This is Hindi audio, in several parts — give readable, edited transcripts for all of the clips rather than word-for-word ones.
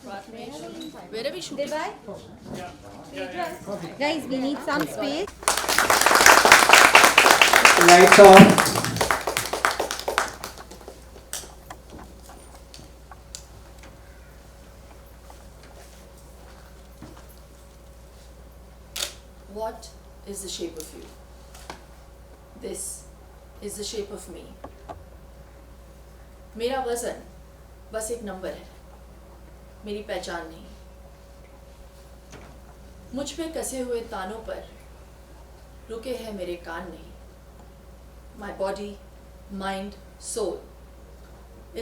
Where are we shooting? Guys, we need some space. Lights off. What is the shape of you? This is the shape of me. मेरा वजन बस एक नंबर है, मेरी पहचान नहीं। मुझ पे कसे हुए तानों पर रुके हैं मेरे कान नहीं। My body, mind, soul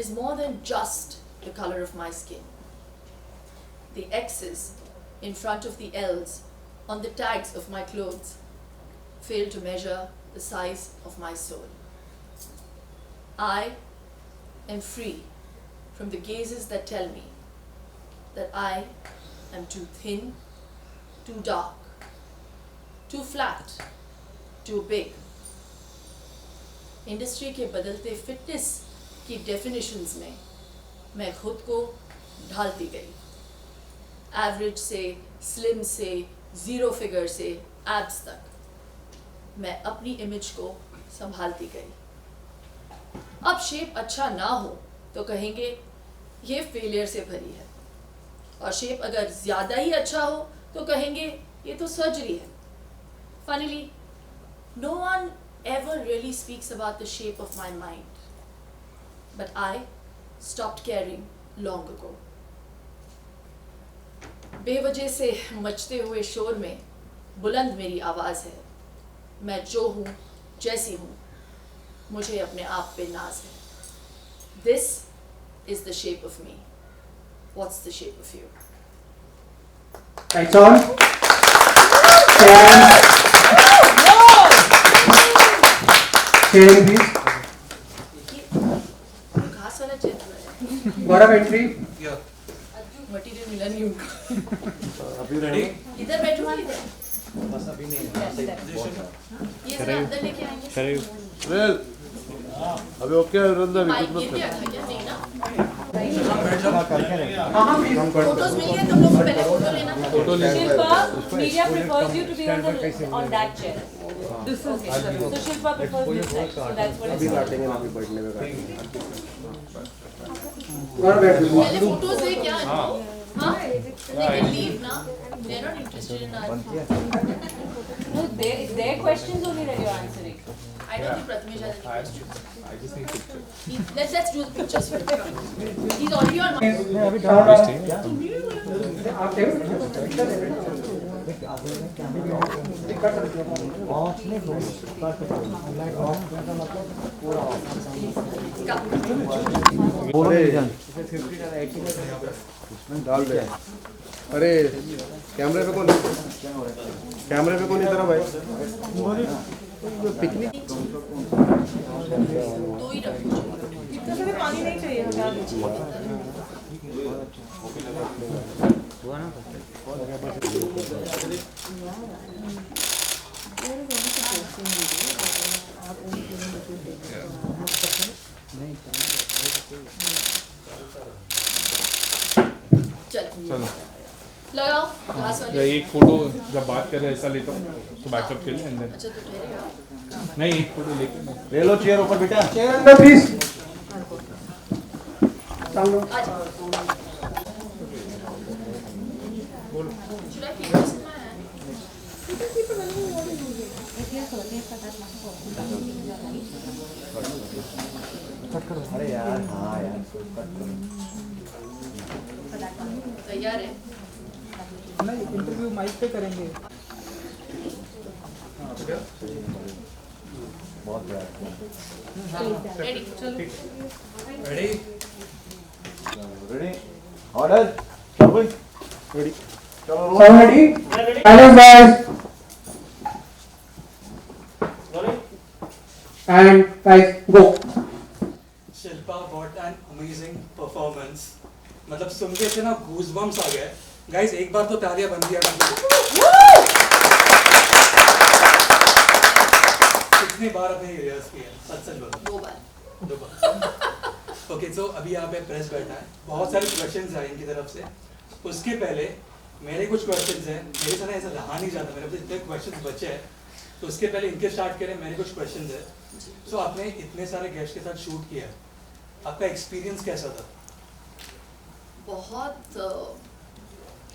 is more than just the color of my skin. The X's in front of the L's on the tags of my clothes fail to measure the size of my soul. I am free from the gazes that tell me that I am too thin, too dark, too flat, too big. Industry के बदलते फिटनेस की डेफिनेशंस में मैं खुद को ढालती गई। एवरेज से, स्लिम से, ज़ीरो फिगर से एब्स तक मैं अपनी इमेज को संभालती गई। अब शेप अच्छा ना हो तो कहेंगे ये फेलियर से भरी है, और शेप अगर ज़्यादा ही अच्छा हो तो कहेंगे ये तो सर्जरी है। Funnily, no one ever really speaks about the shape of my mind, but I stopped caring long ago. बेवजह से मचते हुए शोर में बुलंद मेरी आवाज़ है। मैं जो हूँ, जैसी हूँ, मुझे अपने आप पे नाज है। This is the shape of me. What's the shape of you? Lights on. And sharing please. घास वाला चेंज हुआ है। What of entry? मटीरियल मिला नहीं उनको। अभी रेडी? इधर बैठो इधर। बस अभी नहीं ये जरा अंदर लेके आएंगे। वेल अभी ओके है रंदा भी माइक कुछ गिर मत गया था क्या? नहीं ना। Please. फोटोज मिल गए, तुम लोग को पहले फोटो लेना था। फोटो ले Shilpa, media prefers you to be on that chair. This is so Shilpa prefers this side. So that's what अभी it's काटेंगे ना, अभी बैठने में काटेंगे। One back. पहले फोटोज ले क्या? हाँ? They can leave ना। They're not interested in our. No, their questions only that you're answering. I don't think Prathamesh has any questions. Let's do the pictures for him. He's already on my. डाल दे। अरे कैमरे पे कौन इधर भाई? पिकनिक दो ही रखो। पानी नहीं चाहिए हटा दीजिए। चलो लगाओ घास वाले। एक फोटो जब बात कर रहे ऐसा लेता हूँ तो बैकअप के लिए अंदर अच्छा तो ठहरेगा। नहीं एक फोटो लेके ले लो चेयर ऊपर बेटा। Chair under please. Sound off. आजा। Should I keep this in my hand? अरे यार हाँ यार तैयार है? नहीं, इंटरव्यू माइक पे करेंगे। बहुत यार रेडी? चलो। रेडी रेडी ऑर्डर सब रेडी चलो Sound ready? Hello guys. And guys, go. Shilpa, what an amazing performance. मतलब सुन के इतना गूज़बम्स आ गए। गाइस एक बार तो तालियां बन दिया कितनी बार आपने रिहर्स किया? सच बोलो। 2 बार। ओके सो अभी यहाँ पे प्रेस बैठा है, बहुत सारे क्वेश्चंस आए इनकी तरफ से। उसके पहले मेरे कुछ क्वेश्चंस हैं, मेरे से ना ऐसा रहा नहीं जाता, मेरे पास इतने क्वेश्चंस बचे हैं, तो उसके पहले इनके स्टार्ट करें। मेरे कुछ क्वेश्चंस हैं। सो आपने इतने सारे गेस्ट के साथ शूट किया, आपका एक्सपीरियंस कैसा था? बहुत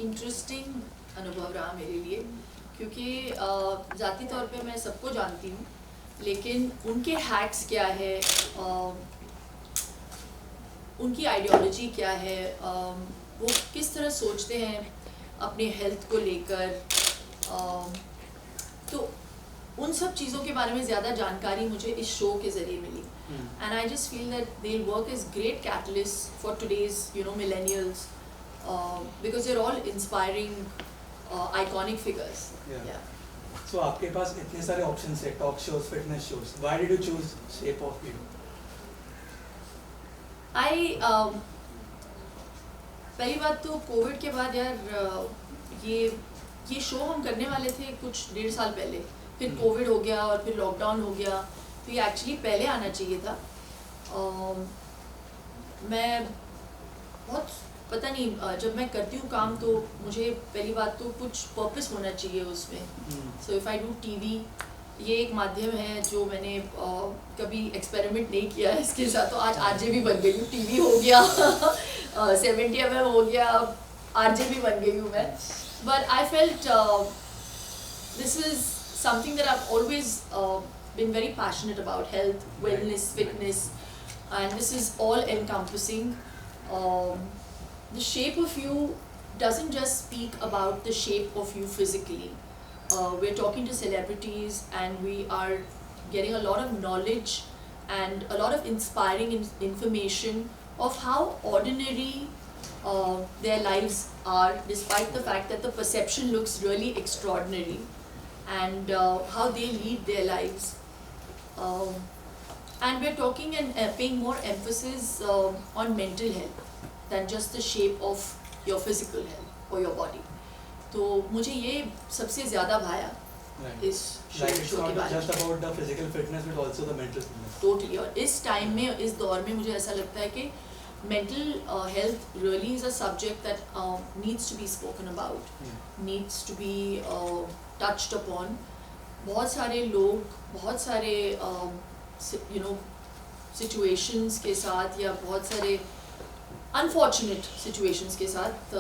इंटरेस्टिंग अनुभव रहा मेरे लिए, क्योंकि ज़ाती तौर पे मैं सबको जानती हूँ, लेकिन उनके हैक्स क्या है, उनकी आइडियोलॉजी क्या है, वो किस तरह सोचते हैं अपने हेल्थ को लेकर, तो उन सब चीज़ों के बारे में ज़्यादा जानकारी मुझे इस शो के ज़रिए मिली. And I just feel that they'll work as great catalysts for today's, millennials, because they're all inspiring, iconic figures. Yeah. So आपके पास इतने सारे ऑप्शंस है, talk shows, fitness shows, why did you choose shape of you? पहली बात तो कोविड के बाद यार, ये शो हम करने वाले थे कुछ 1.5 साल पहले, फिर कोविड हो गया और फिर लॉकडाउन हो गया, तो ये एक्चुअली पहले आना चाहिए था. मैं बहुत पता नहीं, जब मैं करती हूँ काम तो मुझे पहली बात तो कुछ पर्पस होना चाहिए उसमें. So if I do TV, ये एक माध्यम है जो मैंने कभी एक्सपेरिमेंट नहीं किया है इसके साथ, तो आज आरजे भी बन गई हूँ. टीवी हो गया 70mm हो गया, आरजे भी बन गई हूँ मैं. But I felt this is something that I've always been very passionate about: health, wellness, fitness, and this is all encompassing. The shape of you doesn't just speak about the shape of you physically. We're talking to celebrities and we are getting a lot of knowledge and a lot of inspiring information of how ordinary their lives are, despite the fact that the perception looks really extraordinary, and how they lead their lives. And we're talking and paying more emphasis on mental health than just the shape of your physical health or your body. तो मुझे ये सबसे ज़्यादा भाया इस Like it's शो के not बारे just में. about the physical fitness but also the mental fitness. Totally. और इस टाइम में, इस दौर में मुझे ऐसा लगता है कि mental health really is a subject that needs to be spoken about, needs to be touched upon. बहुत सारे लोग, बहुत सारे situations के साथ या बहुत सारे unfortunate situations के साथ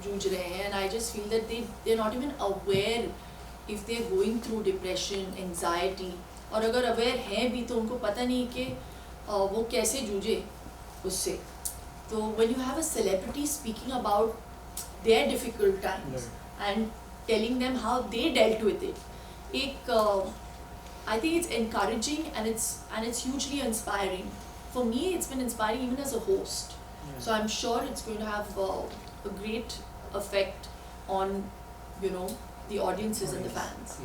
जूझ रहे हैं, and I just feel that they're not even aware if they're going through depression, anxiety, और अगर aware हैं भी तो उनको पता नहीं कि वो कैसे जूझे उससे. तो when you have a celebrity speaking about their difficult times and telling them how they dealt with it, I think it's encouraging and it's hugely inspiring. For me, it's been inspiring even as a host. So I'm sure it's going to have a great effect on the audiences and the fans.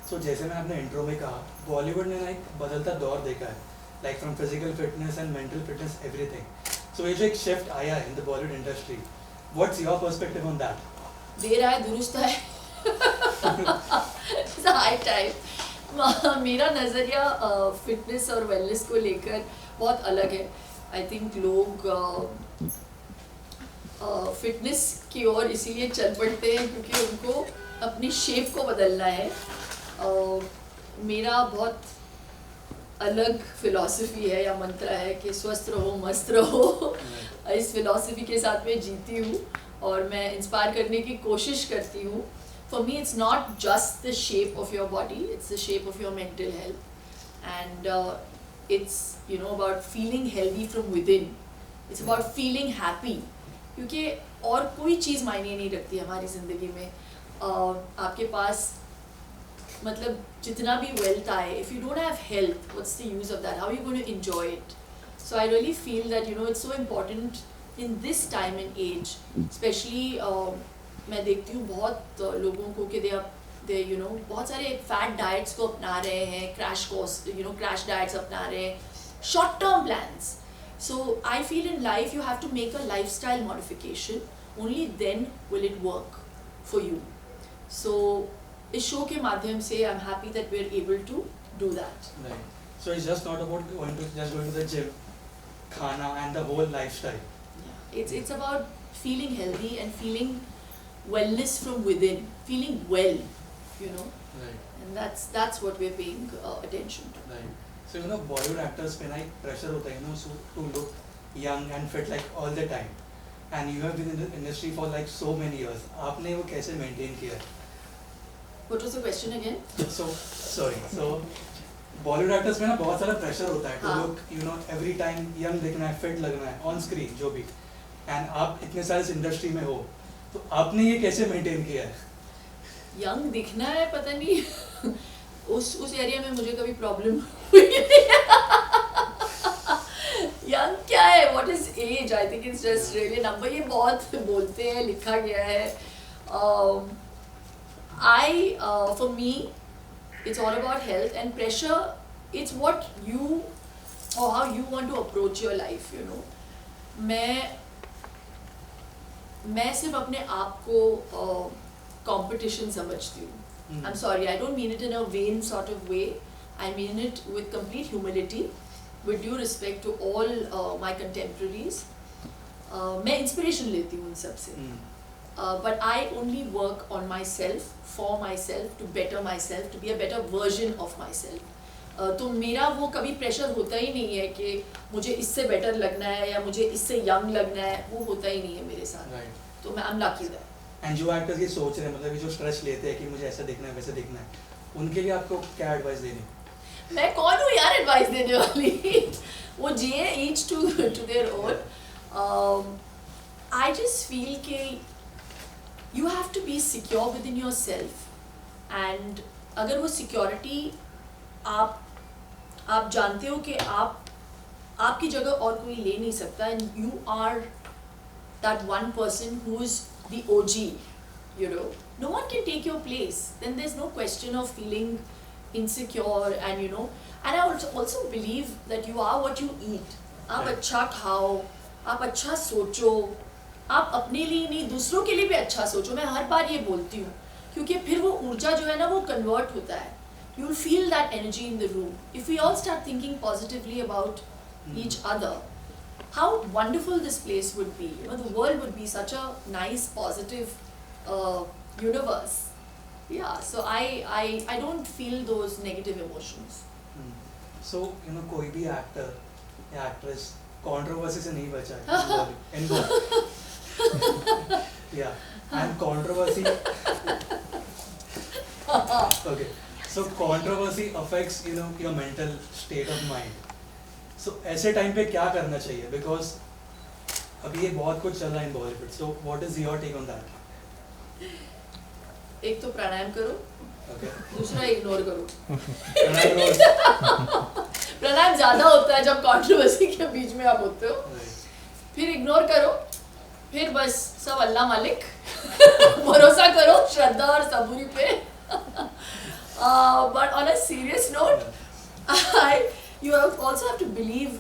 So जैसे मैं आपने इंट्रो में कहा, बॉलीवुड ने ना एक बदलता दौर देखा है, like from physical fitness and mental fitness, everything. So ये जो एक shift आया है in the Bollywood industry, what's your perspective on that? देर आए दुरुस्त है. It's a high time. मेरा नज़रिया फिटनेस और वेलनेस को लेकर बहुत अलग है. आई थिंक लोग फिटनेस की ओर इसीलिए चल पड़ते हैं क्योंकि उनको अपनी शेप को बदलना है. मेरा बहुत अलग फिलॉसफी है या मंत्र है कि स्वस्थ रहो, मस्त रहो. इस फिलॉसफी के साथ मैं जीती हूँ और मैं इंस्पायर करने की कोशिश करती हूँ. For me, it's not just the shape of your body, it's the shape of your mental health. And it's, about feeling healthy from within. It's about feeling happy. क्योंकि और कोई चीज़ मायने नहीं रखती हमारी ज़िंदगी में. आपके पास मतलब जितना भी wealth आए, if you don't have health, what's the use of that? How are you going to enjoy it? So I really feel that, it's so important in this time and age, especially मैं देखती हूँ बहुत लोगों को कि they बहुत सारे फैट डाइट्स को अपना रहे हैं, क्रैश डाइट्स अपना रहे हैं, short term plans. So I feel in life you have to make a lifestyle modification, only then will it work for you. So इस शो के माध्यम से I am happy that we are able to do that. So it's just not about going to the gym, खाना and the whole lifestyle. It's about feeling healthy and feeling wellness from within, feeling well, you know, Right. and that's what we're paying attention to. Right. So you know Bollywood actors पे ना एक pressure होता है, you know, so to look young and fit like all the time. And you have been in the industry for like so many years. आपने वो कैसे maintain किया? What was the question again? So sorry. So Bollywood actors में ना बहुत सारा pressure होता है to हाँ. look, you know, every time young दिखना है, fit लगना है, on screen जो भी. And आप इतने सारे इस इंडस्ट्री में हो, तो आपने ये कैसे मेंटेन किया है? यंग दिखना है, पता नहीं उस एरिया में मुझे कभी प्रॉब्लम हुई यंग क्या है, what is age? I think it's just really number. ये बहुत बोलते हैं, लिखा गया है. I for me it's all about health and pressure. It's what you और how you want to approach your life, you know. मैं सिर्फ अपने आप को competition समझती हूँ. I'm sorry, I don't mean it in a vain sort of way. I mean it with complete humility, with due respect to all my contemporaries. मैं inspiration लेती हूँ उन सब से. But I only work on myself, for myself, to better myself, to be a better version of myself. तो मेरा वो कभी प्रेशर होता ही नहीं है कि मुझे इससे बेटर लगना है या मुझे इससे यंग लगना है. वो होता ही नहीं है मेरे साथ. Right. तो मैं I'm lucky there. एंड जो एक्टर्स ये सोच रहे हैं, मतलब ये जो स्ट्रेस लेते हैं कि मुझे ऐसा दिखना है, वैसे दिखना है, उनके लिए आपको क्या एडवाइस देनी? मैं कौन हूँ यार एडवाइस देने वाली? वो जिए each to their own. I just feel कि you have to be secure within yourself, and अगर वो security आप जानते हो कि आपकी जगह और कोई ले नहीं सकता, and you are that one person who's the OG, you know, no one can take your place. Then there's no question of feeling insecure, and you know, and I also believe that you are what you eat. आप अच्छा खाओ, आप अच्छा सोचो, आप अपने लिए नहीं दूसरों के लिए भी अच्छा सोचो. मैं हर बार ये बोलती हूँ क्योंकि फिर वो ऊर्जा जो है ना वो convert होता है. You will feel that energy in the room. If we all start thinking positively about each other, how wonderful this place would be. You know, the world would be such a nice, positive universe. Yeah, so I don't feel those negative emotions. So you know, कोई भी एक्टर या एक्ट्रेस कंट्रोवर्सी से नहीं बचा है. Yeah, and controversy. Okay, so controversy affects, you know, your mental state of mind. So ऐसे टाइम पे क्या करना चाहिए? Because अभी ये बहुत कुछ चल रहा है in Bollywood. So what is your take on that? एक तो प्राणायाम करो, Okay. दूसरा इग्नोर करो. प्राणायाम रोज. प्राणायाम ज्यादा होता है जब कंट्रोवर्सी के बीच में आप होते हो. फिर इग्नोर करो, फिर बस सब अल्लाह मालिक. भरोसा करो श्रद्धा और सबूरी पे. But on a serious note, you also have to believe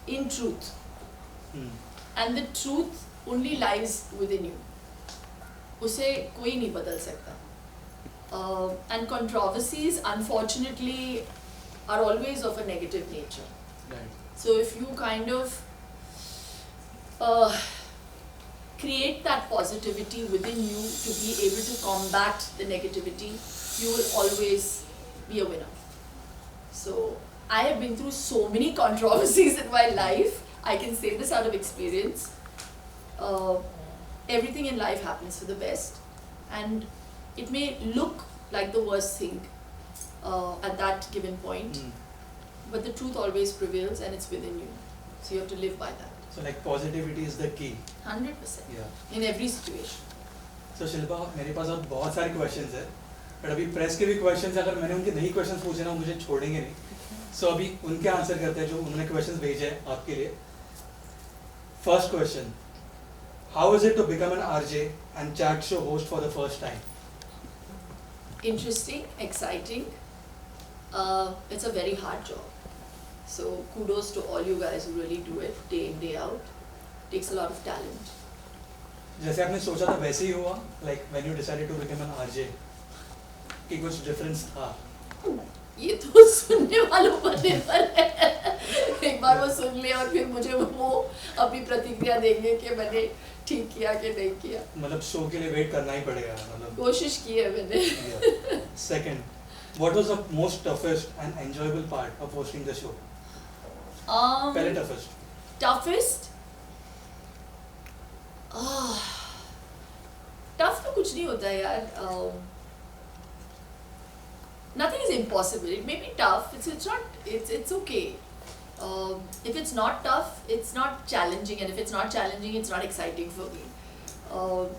in truth, and the truth only lies within you. उसे कोई नहीं बदल सकता. And controversies, unfortunately, are always of a negative nature. Right. So if you kind of create that positivity within you to be able to combat the negativity, you will always be a winner. So I have been through so many controversies in my life. I can say this out of experience. Everything in life happens for the best, and it may look like the worst thing at that given point, but the truth always prevails, and it's within you. So you have to live by that. So like positivity is the key. 100%. Yeah. In every situation. So Shilpa, मेरे पास अब बहुत सारे क्वेश्चंस है, बट अभी प्रेस के भी क्वेश्चंस, अगर मैंने उनके नहीं क्वेश्चंस पूछे ना मुझे छोड़ेंगे नहीं. सो अभी उनके आंसर करते हैं जो उन्होंने क्वेश्चंस भेजे हैं आपके लिए. First question, how is it to become an RJ and chat show host for the first time? Interesting, exciting. It's a very hard job. So kudos to all you guys who really do it day in, day out. Takes a lot of talent. जैसे आपने सोचा था वैसे ही हुआ, like when you decided to become an RJ, कि कुछ डिफरेंस था? ये तो सुनने वालों पर निर्भर है. एक बार वो सुन ले और फिर मुझे वो अपनी प्रतिक्रिया देंगे कि मैंने ठीक किया कि नहीं किया। मतलब शो के लिए वेट करना ही पड़ेगा मतलब। कोशिश की है मैंने। Second, what was the most toughest and enjoyable part of hosting the show? पहले toughest. Toughest? टफ तो कुछ नहीं होता है यार। Nothing is impossible. It may be tough. It's okay. If it's not tough, it's not challenging, and if it's not challenging, it's not exciting for me.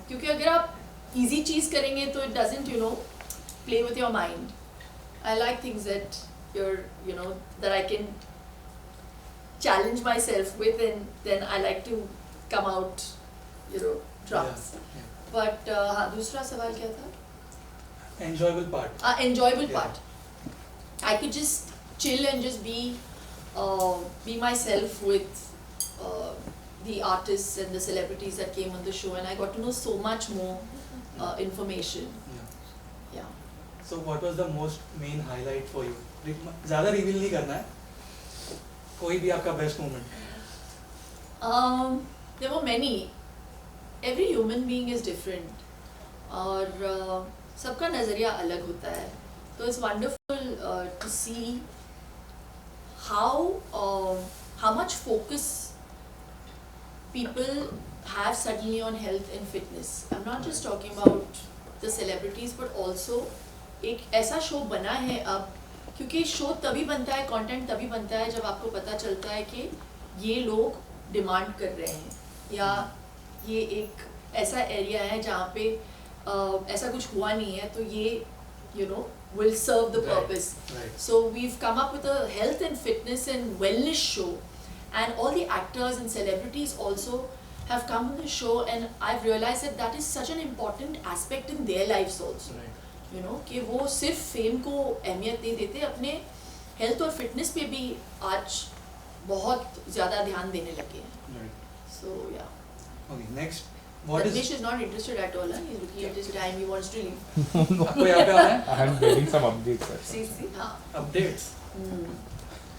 क्योंकि अगर आप easy चीज़ करेंगे तो it doesn't, play with your mind. I like things that that I can challenge myself with, and then I like to come out, drums. Yeah. But हाँ, दूसरा सवाल क्या था? Enjoyable part. Enjoyable Yeah. part. I could just chill and just be myself with the artists and the celebrities that came on the show, and I got to know so much more information. Yeah. Yeah. So what was the most main highlight for you? ज़्यादा reveal नहीं करना है. कोई भी आपका best moment. There were many. Every human being is different. और सबका नज़रिया अलग होता है. So it's wonderful to see how much focus people have suddenly on health and fitness. I'm not just talking about the celebrities, but also एक ऐसा शो बना है अब, क्योंकि शो तभी बनता है, कंटेंट तभी बनता है जब आपको पता चलता है कि ये लोग डिमांड कर रहे हैं, या ये एक ऐसा एरिया है जहाँ पे ऐसा कुछ हुआ नहीं है, तो ये will serve the purpose. Right. So we've come up with a health and fitness and wellness show, and all the actors and celebrities also have come on the show, and I've realized that is such an important aspect in their lives also. Right. कि वो सिर्फ फेम को अहमियत नहीं देते, अपने हेल्थ और फिटनेस पे भी आज बहुत ज़्यादा ध्यान देने लगे हैं. Right. So yeah. Okay. Next. What Ratnesh is not interested at all. He's looking at his time. He wants to leave. आपको यहाँ पे आना है? I am getting some updates. Sir. See, हाँ. Updates.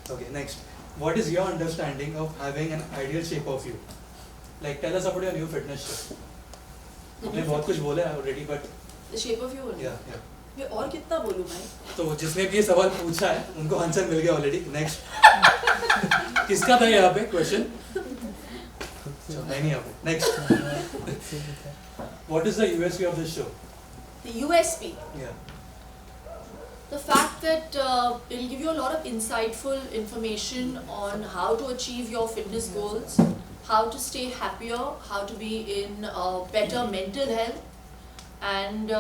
Okay. Next. What is your understanding of having an ideal shape of you? Like tell us about your new fitness show. आपने बहुत कुछ बोला है already, but The shape of you. yeah. मैं और कितना बोलूँ भाई? तो जिसने भी ये सवाल पूछा है उनको आंसर मिल गया ऑलरेडी. नेक्स्ट. किसका था यहाँ पे क्वेश्चन? नहीं यहाँ पे. Next. What is the USP of this show? The USP. Yeah. The fact that it'll give you a lot of insightful information on how to achieve your fitness goals, how to stay happier, how to be in better mental health, and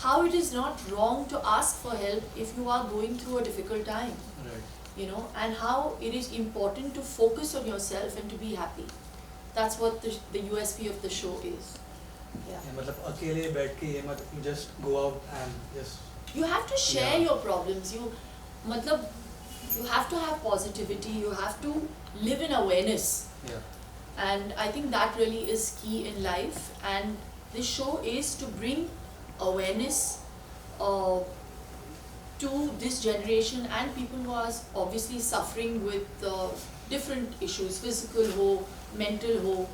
how it is not wrong to ask for help if you are going through a difficult time, Right. and how it is important to focus on yourself and to be happy. That's what the USP of the show is. Yeah. मतलब अकेले बैठ के ये मत just go out and just You have to share Yeah. your problems. मतलब you have to have positivity. You have to live in awareness, yeah. and I think that really is key in life. And this show is to bring awareness to this generation and people who are obviously suffering with different issues, physical ho, mental ho,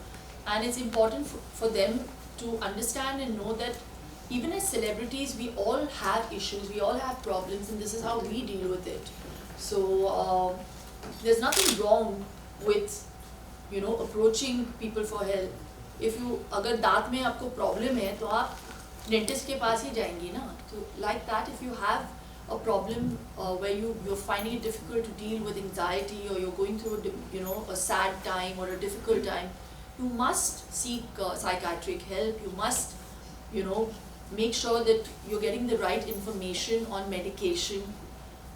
and it's important for them to understand and know that even as celebrities we all have issues, we all have problems, and this is how we deal with it. So there's nothing wrong with approaching people for help. If you अगर दांत में आपको प्रॉब्लम है तो आप डेंटिस्ट के पास ही जाएंगी ना. तो like that, if you have a problem where you're finding it difficult to deal with anxiety, or you're going through a sad time or a difficult time, you must seek psychiatric help. You must make sure that you're getting the right information on medication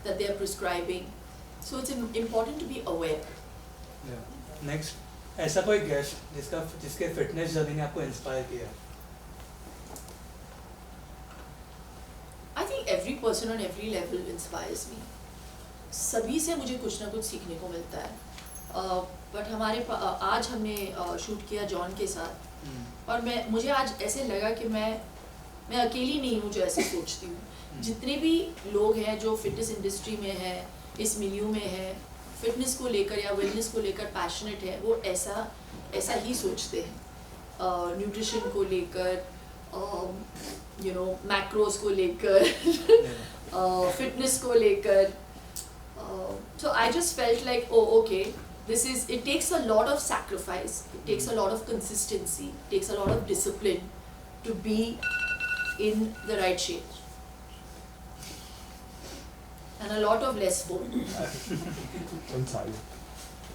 that they're prescribing. So it's important to be aware. Next. ऐसा कोई गेस्ट जिसके फिटनेस जर्नी ने आपको इंस्पायर किया? I think every person on every level inspires me. सभी से मुझे कुछ ना कुछ सीखने को मिलता है. बट आज हमने शूट किया जॉन के साथ, और मुझे आज ऐसे लगा कि मैं अकेली नहीं हूँ जो ऐसे सोचती हूँ. जितने भी लोग हैं जो फिटनेस इंडस्ट्री में हैं, इस मिलियू में हैं, फिटनेस को लेकर या वेलनेस को लेकर पैशनेट है वो ऐसा ही सोचते हैं. न्यूट्रिशन को लेकर, मैक्रोस को लेकर, फिटनेस को लेकर. So I just felt like, oh okay, it takes a lot of sacrifice, it takes a lot of consistency, it takes a lot of discipline to be in the right shape. And a lot of less phone. In silence.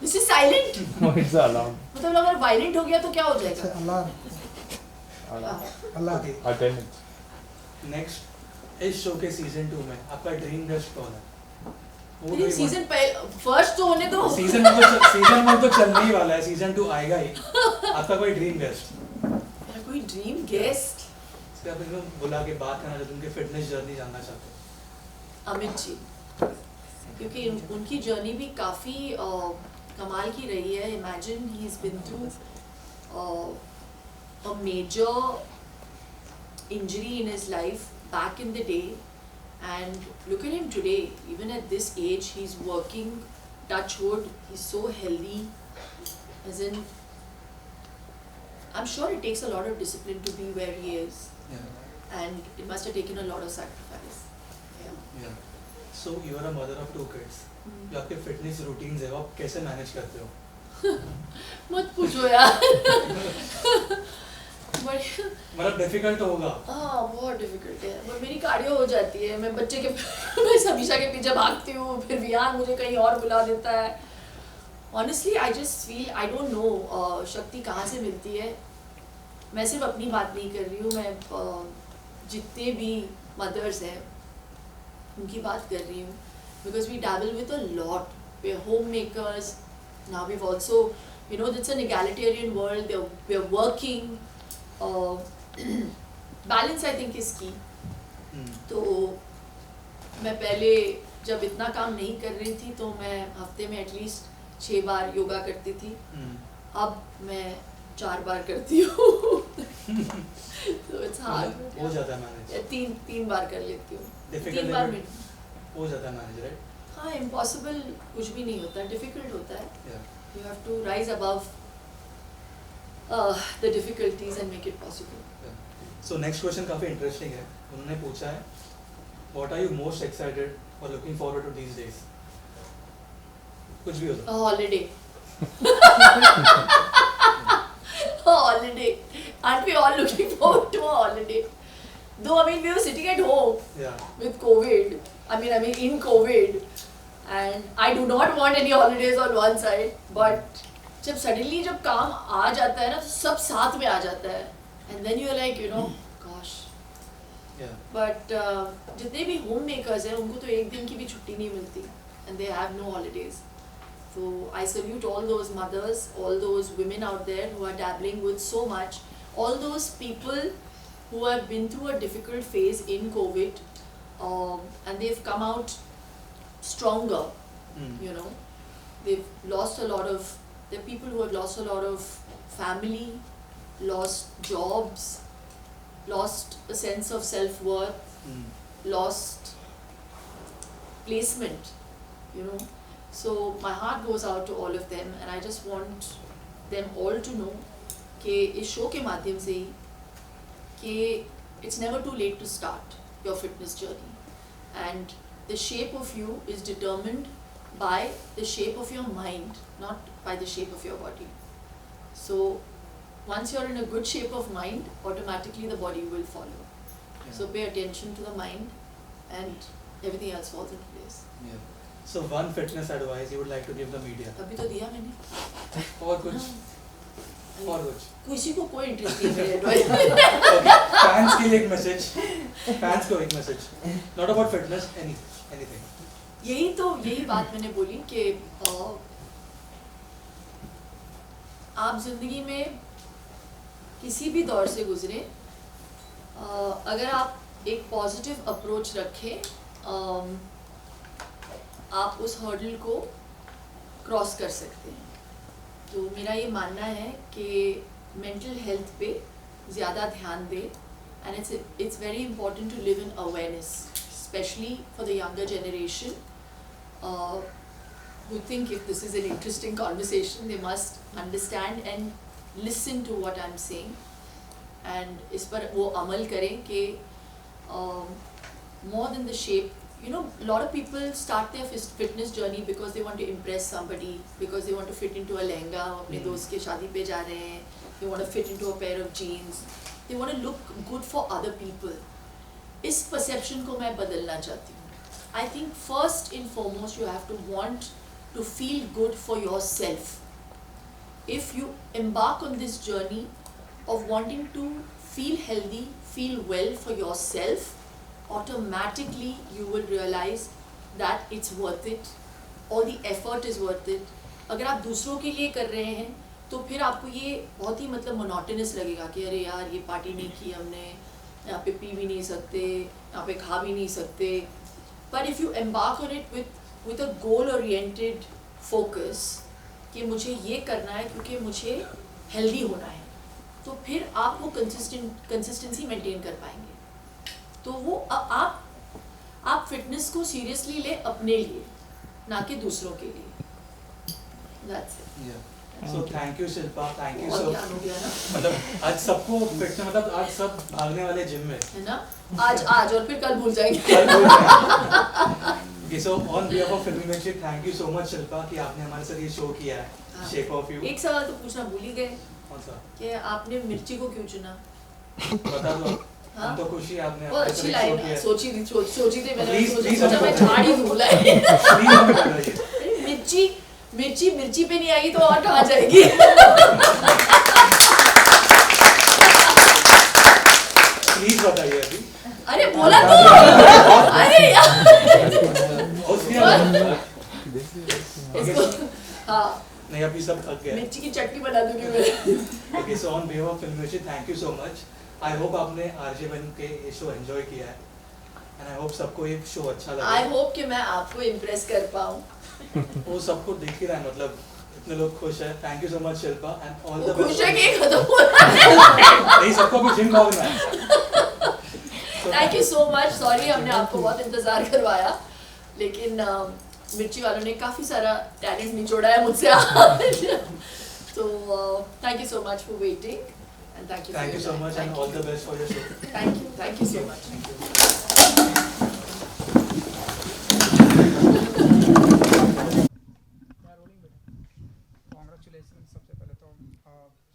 This is silent. No, it's alarm. मतलब अगर violent हो गया तो क्या हो जाएगा? Okay. Attendance. नेक्स्ट इस शो के सीजन 2 में आपका ड्रीम गेस्ट कौन है? नहीं, सीजन फर्स्ट तो होने दो. सीजन 1 तो चलने ही वाला है, सीजन 2 आएगा ही. आपका कोई ड्रीम गेस्ट? मेरा कोई ड्रीम गेस्ट? इसके आप इनको बुला के बात करना चाहते हैं, उनके फिटनेस जर्नी जानना चाहते हैं. अमित जी, क्योंकि उनकी जर्नी भी काफ़ी कमाल की रही है. Imagine he is been through a major injury in his life back in the day, and look at him today. Even at this age, he's working. Touch wood, he's so healthy. As in, I'm sure it takes a lot of discipline to be where he is, and it must have taken a lot of sacrifice. Yeah. So you are a mother of 2 kids. जो आपके फिटनेस रूटीन्स है वो आप कैसे मैनेज करते हो? मत पूछो यार. मतलब डिफिकल्ट होगा. हाँ, बहुत डिफिकल्ट है. पर मेरी कार्डियो हो जाती है. मैं बच्चे के मैं समीशा के पीछे भागती हूँ, फिर विहान मुझे कहीं और बुला देता है. Honestly I just feel, I don't know शक्ति कहाँ से मिलती है. मैं सिर्फ अपनी बात नहीं कर रही हूँ, मैं जितने भी मदर्स हैं उनकी बात कर रही हूँ. Because we dabble with a lot. We are home makers. Now we've also, it's an egalitarian world. We're working. Balance I think is key. तो मैं पहले जब इतना काम नहीं कर रही थी तो मैं हफ्ते में एटलीस्ट 6 बार योगा करती थी. अब मैं 4 बार करती हूँ. So it's hard. हो जाता है मैनेज. 3 बार कर लेती हूँ. 3 बार में हो जाता है मैनेज, राइट? हाँ, इम्पॉसिबल कुछ भी नहीं होता, डिफिकल्ट होता है. You have to rise above the difficulties and make it possible. So next question काफी इंटरेस्टिंग है. उन्होंने पूछा है, what are you most excited or looking forward to these days? कुछ भी हो सकता है. Holiday. Holiday. Aren't we all looking forward to a holiday? Though we were sitting at home with COVID. I mean in COVID. And I do not want any holidays on one side, but जब suddenly जब काम आ जाता है ना तो सब साथ में आ जाता है, and then you're like, gosh. But जितने भी home makers हैं उनको तो एक दिन की भी छुट्टी नहीं मिलती, and they have no holidays. So I salute all those mothers, all those women out there who are dabbling with so much, all those people who have been through a difficult phase in COVID, and they've come out stronger. They've lost a lot of, there are people who have lost a lot of family, lost jobs, lost a sense of self-worth, lost placement, So my heart goes out to all of them, and I just want them all to know कि इस शो के माध्यम से ही कि it's never too late to start your fitness journey, and the shape of you is determined by the shape of your mind, not by the shape of your body. So once you're in a good shape of mind, automatically the body will follow. So pay attention to the mind, and everything else falls into place. So one fitness advice you would like to give the media? अभी तो दिया मैंने. और कुछ? और कुछ? किसी को कोई इंटरेस्ट नहीं है मेरे एडवाइस. फैंस के लिए एक मैसेज. फैंस को एक message. Not about fitness, anything. यही बात मैंने बोली कि आप जिंदगी में किसी भी दौर से गुजरे, अगर आप एक पॉजिटिव अप्रोच रखें, आप उस हर्डल को क्रॉस कर सकते हैं. तो मेरा ये मानना है कि मेंटल हेल्थ पे ज़्यादा ध्यान दें, and it's very important to live in awareness, especially for the younger generation. who think if this is an interesting conversation, they must understand and listen to what I'm saying, and इस पर वो अमल करें कि more than the shape. You know, a lot of people start their fitness journey because they want to impress somebody, because they want to fit into a lehenga, अपने दोस्त के शादी पे जा रहे हैं, they want to fit into a pair of jeans, they want to look good for other people. इस perception को मैं बदलना चाहती हूँ. I think first and foremost you have to want to feel good for yourself. If you embark on this journey of wanting to feel healthy, feel well for yourself, automatically you will realize that it's worth it, all the effort is worth it. अगर आप दूसरों के लिए कर रहे हैं तो फिर आपको ये बहुत ही मतलब मोनोटोनस लगेगा कि अरे यार ये पार्टी नहीं की हमने, यहाँ पे पी भी नहीं सकते, यहाँ पे खा भी नहीं सकते. But if you embark on it with a goal oriented focus कि मुझे ये करना है क्योंकि मुझे हेल्दी होना है, तो फिर आप वो कंसिस्टेंसी मेंटेन कर पाएंगे. तो वो आप फिटनेस को सीरियसली ले अपने लिए, ना कि दूसरों के लिए. That's it. So thank you Shilpa, thank you बहुत so. ज्ञान हो गया ना, मतलब आज सबको फिटनेस, मतलब आज सब भागने वाले जिम में. है ना. आज और फिर कल भूल जाएंगे. Okay, so on behalf of Filmy Mirchi, thank you so much Shilpa कि आपने हमारे साथ ये शो किया है, Shape of You. एक सवाल तो पूछना भूल ही गए कौन सा? कि आपने मिर्ची को क्यों चुना. बता दो. हाँ? हम तो खुशी है आपने वो हमारे अच्छी साथ एक show लाइन किया है. सोची थी मैंने. Please, सोचा मैं please, झाड़ ही दूँ लाइन. Please हमें बताइए. मिर्ची पे नहीं आएगी तो और कहाँ जाएगी. प्लीज बताइए अभी. अरे बोला तो. अरे यार. इसको हाँ. नहीं अभी सब थक गए. मिर्ची की चटनी बना दूंगी मैं. Okay, so on behalf of Filmy Mirchi, thank you so much. I hope आपने आरजे बन के ये शो एंजॉय किया है, and I hope सबको ये शो अच्छा लगा. I hope कि मैं आपको इम्प्रेस कर पाऊँ. वो सबको दिख ही रहा है, मतलब इतने लोग खुश हैं. Thank you so much Shilpa and all the खुश best. है कि खत्म हो रहा है. नहीं सबको भी जिम भागना है. Thank you so much. Sorry हमने आपको बहुत इंतजार करवाया, लेकिन मिर्ची वालों ने काफ़ी सारा टैलेंट निचोड़ा है मुझसे आज. तो thank you so much for waiting and Thank you so much and all the best for your show. Thank you so much. Congratulation सबसे पहले तो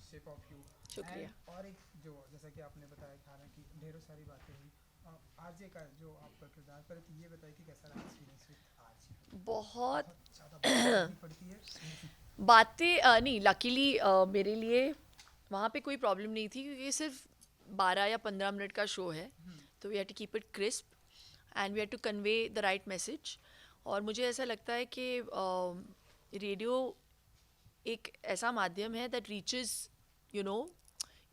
शेप ऑफ यू. शुक्रिया. और एक जो जैसा कि आपने बताया हालांकि ढेरों सारी बातें हुई, आरजे का जो आपका किरदार, पर ये बताइए कि कैसा रहा एक्सपीरियंस विद आरजे. बहुत ज़्यादा पड़ती है बातें नहीं. लकीली मेरे लिए वहाँ पे कोई प्रॉब्लम नहीं थी क्योंकि सिर्फ 12 या 15 मिनट का शो है, तो we had to keep it crisp and we had to convey the right message. और मुझे ऐसा लगता है कि रेडियो एक ऐसा माध्यम है that reaches you know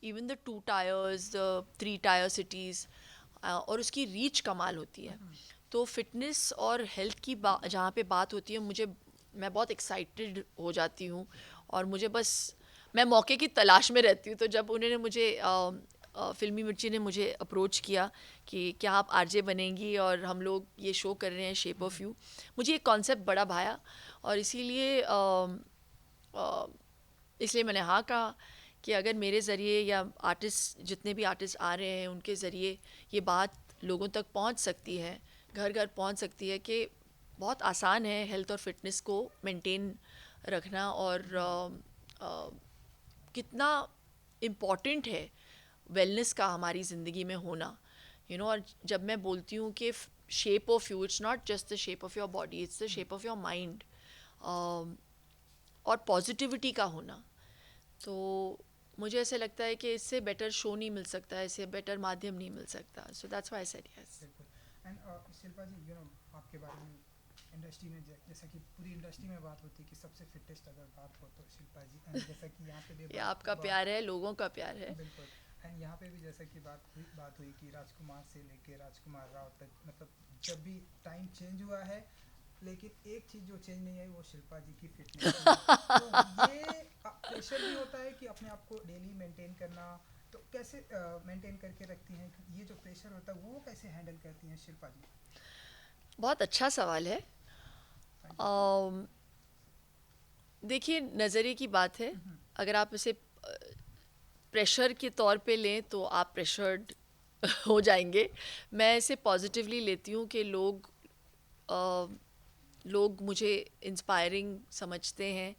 even the 2 tyres, the 3 tyre cities, और उसकी रीच कमाल होती है. तो फिटनेस और हेल्थ की जहाँ पे बात होती है, मैं बहुत एक्साइटेड हो जाती हूँ और मुझे बस मैं मौके की तलाश में रहती हूँ. तो जब उन्होंने मुझे फिल्मी मिर्ची ने मुझे अप्रोच किया कि क्या आप आरजे बनेंगी और हम लोग ये शो कर रहे हैं शेप ऑफ यू, मुझे ये कॉन्सेप्ट बड़ा भाया और इसलिए मैंने हाँ कहा कि अगर मेरे ज़रिए या आर्टिस्ट जितने भी आर्टिस्ट आ रहे हैं उनके ज़रिए ये बात लोगों तक पहुंच सकती है, घर घर पहुंच सकती है कि बहुत आसान है हेल्थ और फिटनेस को मेंटेन रखना और कितना इम्पॉर्टेंट है वेलनेस का हमारी ज़िंदगी में होना, यू नो. और जब मैं बोलती हूँ कि shape of you, it's not just the shape of your body, it's the shape of your mind और पॉजिटिविटी का होना. तो मुझे ऐसे लगता है कि इससे बेटर शो नहीं मिल सकता, इससे बेटर माध्यम नहीं मिल सकता. So that's why I said yes. And Shilpa ji, you know आपके बारे में इंडस्ट्री में जैसा कि पूरी इंडस्ट्री में बात होती है कि सबसे फिटेस्ट अगर बात हो तो शिल्पा जी. एंड जैसा कि यहाँ पे भी ये आपका प्यार है, लोगों का प्यार है. बिल्कुल. एंड यहाँ पे भी जैसा कि बात हुई कि राजकुमार से लेके राजकुमार राव तक, मतलब जब भी टाइम चेंज हुआ है, लेकिन एक चीज़ जो चेंज नहीं आई वो शिल्पा जी की फिटनेस. तो ये प्रेशर भी होता है कि अपने आप को डेली मेंटेन करना, तो कैसे मेंटेन करके रखती हैं? ये जो प्रेशर होता है वो कैसे हैंडल करती हैं शिल्पा जी? बहुत अच्छा सवाल है. देखिए नज़रिए की बात है, अगर आप इसे प्रेशर के तौर पे लें तो आप प्रेशर्ड हो जाएंगे। मैं इसे पॉजिटिवली लेती हूँ कि लोग मुझे इंस्पायरिंग समझते हैं,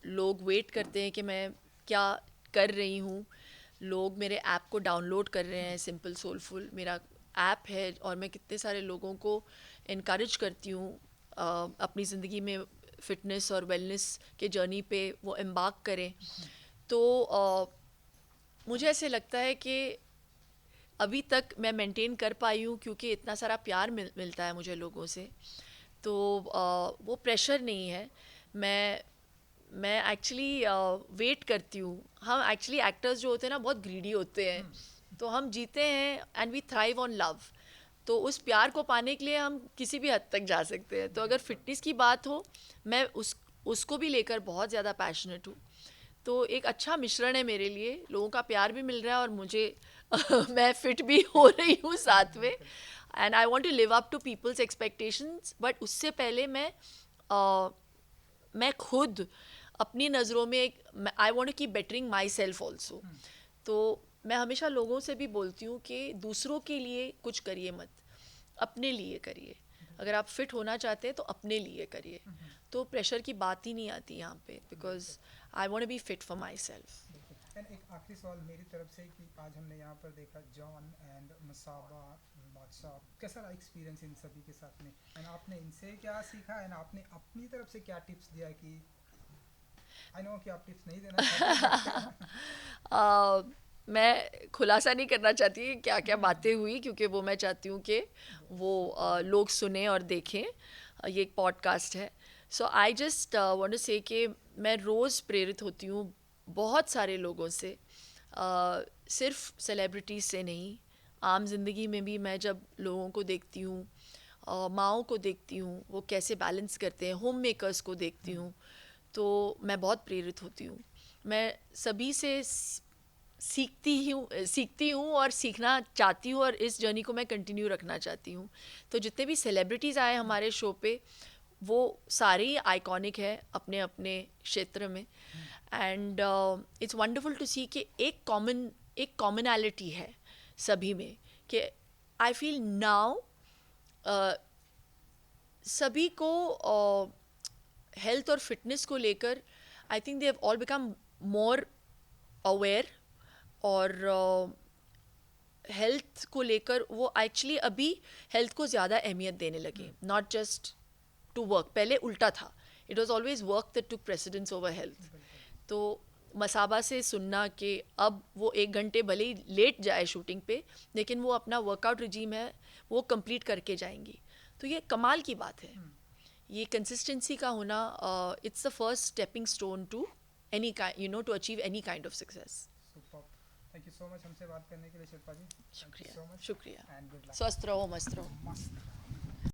लोग वेट करते हैं कि मैं क्या कर रही हूँ, लोग मेरे ऐप को डाउनलोड कर रहे हैं। सिंपल सोलफुल मेरा ऐप है और मैं कितने सारे लोगों को इनकरेज करती हूँ अपनी ज़िंदगी में फ़िटनेस और वेलनेस के जर्नी पे वो एम्बार्क करें। तो मुझे ऐसे लगता है कि अभी तक मैं मेंटेन कर पाई हूँ क्योंकि इतना सारा प्यार मिलता है मुझे लोगों से। तो वो प्रेशर नहीं है। मैं एक्चुअली वेट करती हूँ। हम एक्चुअली एक्टर्स जो होते हैं ना बहुत ग्रीडी होते हैं, तो हम जीते हैं and we thrive on love. तो उस प्यार को पाने के लिए हम किसी भी हद तक जा सकते हैं। तो अगर फिटनेस की बात हो, मैं उसको भी लेकर बहुत ज़्यादा पैशनेट हूँ। तो एक अच्छा मिश्रण है मेरे लिए, लोगों का प्यार भी मिल रहा है और मुझे मैं फिट भी हो रही हूँ साथ में। And I want to live up to people's expectations, but उससे पहले मैं खुद अपनी नज़रों में I want to keep bettering myself also. तो मैं हमेशा लोगों से भी बोलती हूँ कि दूसरों के लिए कुछ करिए मत, अपने लिए करिए। अगर आप फिट होना चाहते हैं तो अपने लिए करिए। तो प्रेशर की बात ही नहीं आती यहाँ पे, because I want to be fit for myself. And एक आखिरी सवाल मेरी तरफ से कि आज हमने यहाँ पर देखा जॉन एंड मसाबा बादशाह, कैसा रहा एक्सपीरियंस इन सभी के साथ में, एंड आपने इनसे क्या सीखा, एंड आपने अपनी तरफ से क्या टिप्स दिया कि आई नो कि आप टिप्स नहीं देना चाहते। मैं खुलासा नहीं करना चाहती क्या क्या बातें हुई, क्योंकि वो मैं चाहती हूँ कि वो लोग सुने और देखें। ये एक पॉडकास्ट है। सो आई जस्ट वांट टू से कि मैं रोज़ प्रेरित होती हूँ बहुत सारे लोगों से, सिर्फ सेलिब्रिटीज़ से नहीं। आम ज़िंदगी में भी मैं जब लोगों को देखती हूँ, माँओं को देखती हूँ वो कैसे बैलेंस करते हैं, होम मेकर्स को देखती हूँ, तो मैं बहुत प्रेरित होती हूँ। मैं सभी से सीखती हूँ और सीखना चाहती हूँ, और इस जर्नी को मैं कंटिन्यू रखना चाहती हूँ। तो जितने भी सेलिब्रिटीज़ आए हमारे शो पे, वो सारे ही आइकॉनिक है अपने अपने क्षेत्र में। एंड इट्स वंडरफुल टू सी कि एक कॉमनैलिटी है सभी में, कि आई फील नाउ सभी को हेल्थ और फिटनेस को लेकर I think they have all become more aware, और हेल्थ को लेकर वो एक्चुअली अभी हेल्थ को ज़्यादा अहमियत देने लगे, नॉट जस्ट टू वर्क। पहले उल्टा था, it was always work that took precedence over health. तो मसाबा से सुनना कि अब वो 1 घंटे भले ही लेट जाए शूटिंग पे, लेकिन वो अपना वर्कआउट रिजीम है वो कंप्लीट करके जाएंगी, तो ये कमाल की बात है। ये कंसिस्टेंसी का होना, it's the first stepping stone to any to achieve any kind of success. Thank you so much हमसे बात करने के लिए शिल्पा जी। शुक्रिया, शुक्रिया। And good luck. स्वस्थ रहो, मस्त रहो। मस्त।